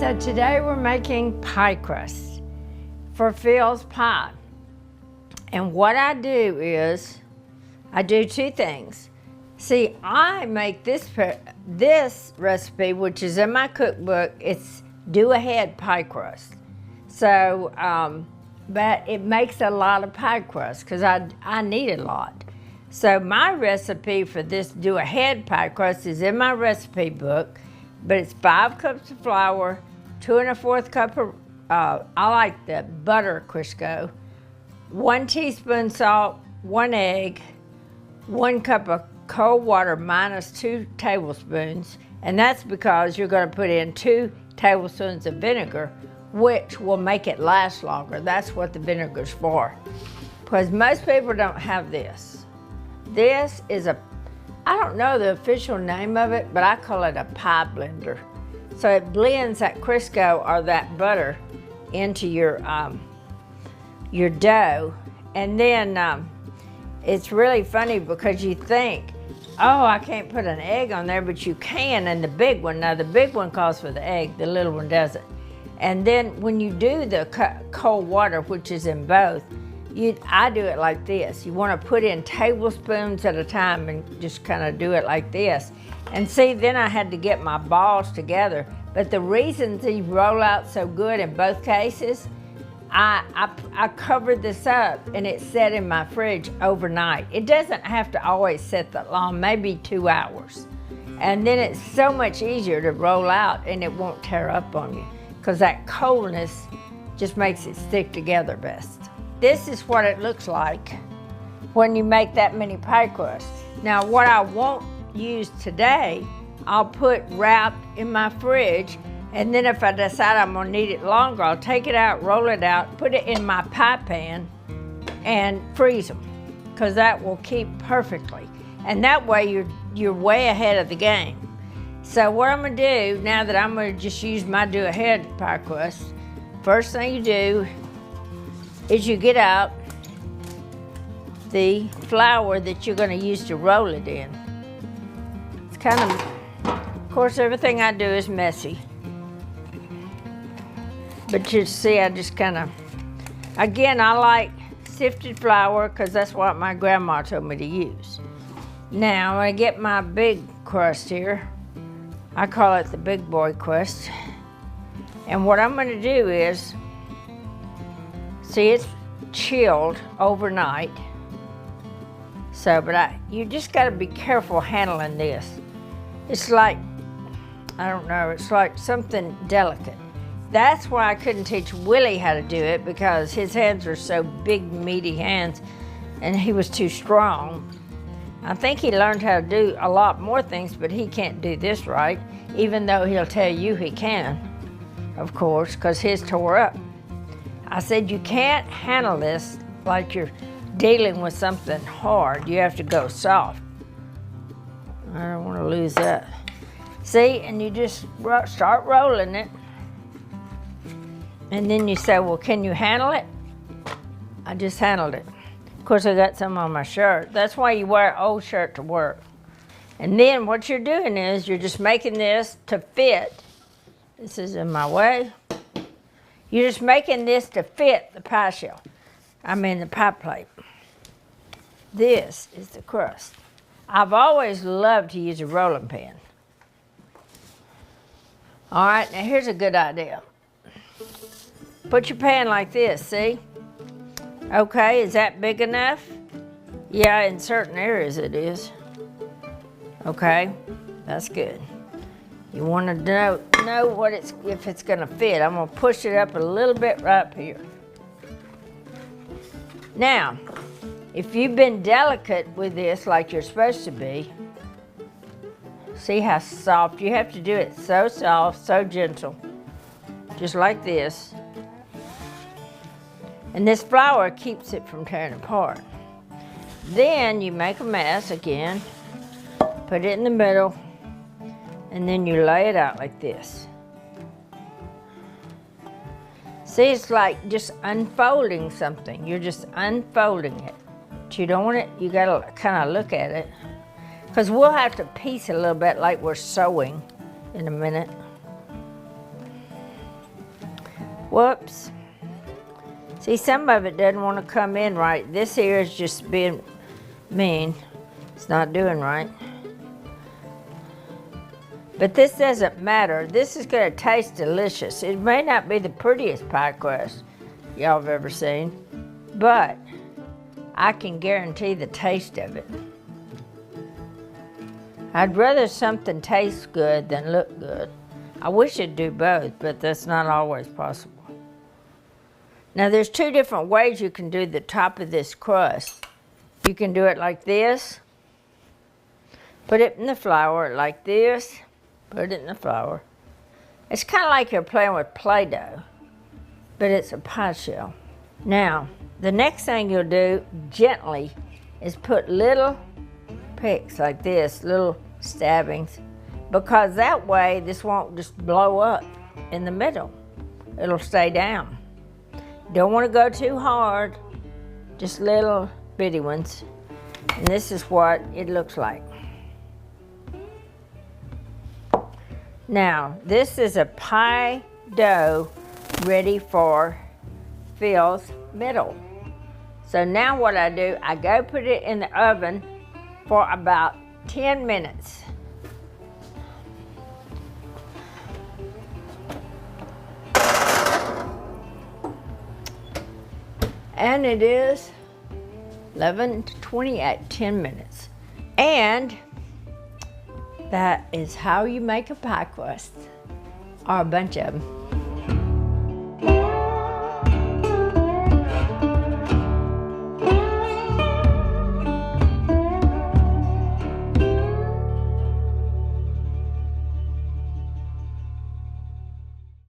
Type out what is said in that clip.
So today we're making pie crust for Phil's pie. And what I do is, I do two things. See, I make this recipe, which is in my cookbook. It's DoAhead Pie Crust. So, but it makes a lot of pie crust because I need a lot. So my recipe for this DoAhead Pie Crust is in my recipe book, but it's 5 cups of flour, 2 1/4 cup of, I like the butter Crisco, 1 teaspoon salt, 1 egg, 1 cup of cold water minus 2 tablespoons, and that's because you're going to put in 2 tablespoons of vinegar, which will make it last longer. That's what the vinegar's for. Because most people don't have this. This is I don't know the official name of it, but I call it a pie blender. So it blends that Crisco or that butter into your dough. And then it's really funny because you think, oh, I can't put an egg on there, but you can in the big one. Now the big one calls for the egg, the little one doesn't. And then when you do the cold water, which is in both, I do it like this. You want to put in tablespoons at a time and just kind of do it like this. And see, then I had to get my balls together. But the reason these roll out so good in both cases, I covered this up and it set in my fridge overnight. It doesn't have to always set that long, maybe 2 hours. And then it's so much easier to roll out and it won't tear up on you because that coldness just makes it stick together best. This is what it looks like when you make that many pie crusts. Now what I won't use today, I'll put wrapped in my fridge, and then if I decide I'm gonna need it longer, I'll take it out, roll it out, put it in my pie pan, and freeze them, because that will keep perfectly. And that way you're way ahead of the game. So what I'm gonna do, now that I'm gonna just use my DoAhead pie crust, first thing you do is you get out the flour that you're gonna use to roll it in. It's kind of course, everything I do is messy. But you see, I just kind of, again, I like sifted flour because that's what my grandma told me to use. Now, I get my big crust here. I call it the big boy crust. And what I'm gonna do is, see, it's chilled overnight. So, but you just gotta be careful handling this. It's like, I don't know, it's like something delicate. That's why I couldn't teach Willie how to do it, because his hands are so big, meaty hands, and he was too strong. I think he learned how to do a lot more things, but he can't do this right, even though he'll tell you he can, of course, because his tore up. I said, you can't handle this like you're dealing with something hard. You have to go soft. I don't want to lose that. See, and you just start rolling it. And then you say, well, can you handle it? I just handled it. Of course, I got some on my shirt. That's why you wear an old shirt to work. And then what you're doing is you're just making this to fit. This is in my way. You're just making this to fit the pie shell. I mean the pie plate. This is the crust. I've always loved to use a rolling pin. All right, now here's a good idea. Put your pan like this, see? Okay, is that big enough? Yeah, in certain areas it is. Okay, that's good. You want to know what if it's gonna fit. I'm gonna push it up a little bit right up here. Now, if you've been delicate with this like you're supposed to be, see how soft? You have to do it so soft, so gentle, just like this. And this flour keeps it from tearing apart. Then you make a mess again, put it in the middle, and then you lay it out like this. See, it's like just unfolding something. You're just unfolding it. But you don't want it, you gotta kind of look at it. Because we'll have to piece it a little bit like we're sewing in a minute. Whoops. See, some of it doesn't want to come in right. This here is just being mean. It's not doing right. But this doesn't matter. This is going to taste delicious. It may not be the prettiest pie crust y'all have ever seen, but I can guarantee the taste of it. I'd rather something taste good than look good. I wish it'd do both, but that's not always possible. Now there's two different ways you can do the top of this crust. You can do it like this, put it in the flour like this, put it in the flour. It's kind of like you're playing with Play-Doh, but it's a pie shell. Now, the next thing you'll do gently is put little picks like this, little stabbings, because that way this won't just blow up in the middle. It'll stay down. Don't want to go too hard, just little bitty ones. And this is what it looks like. Now, this is a pie dough ready for Phil's middle. So now what I do, I go put it in the oven for about 10 minutes. And it is 11:20 at 10 minutes. And that is how you make a pie crust, or a bunch of them.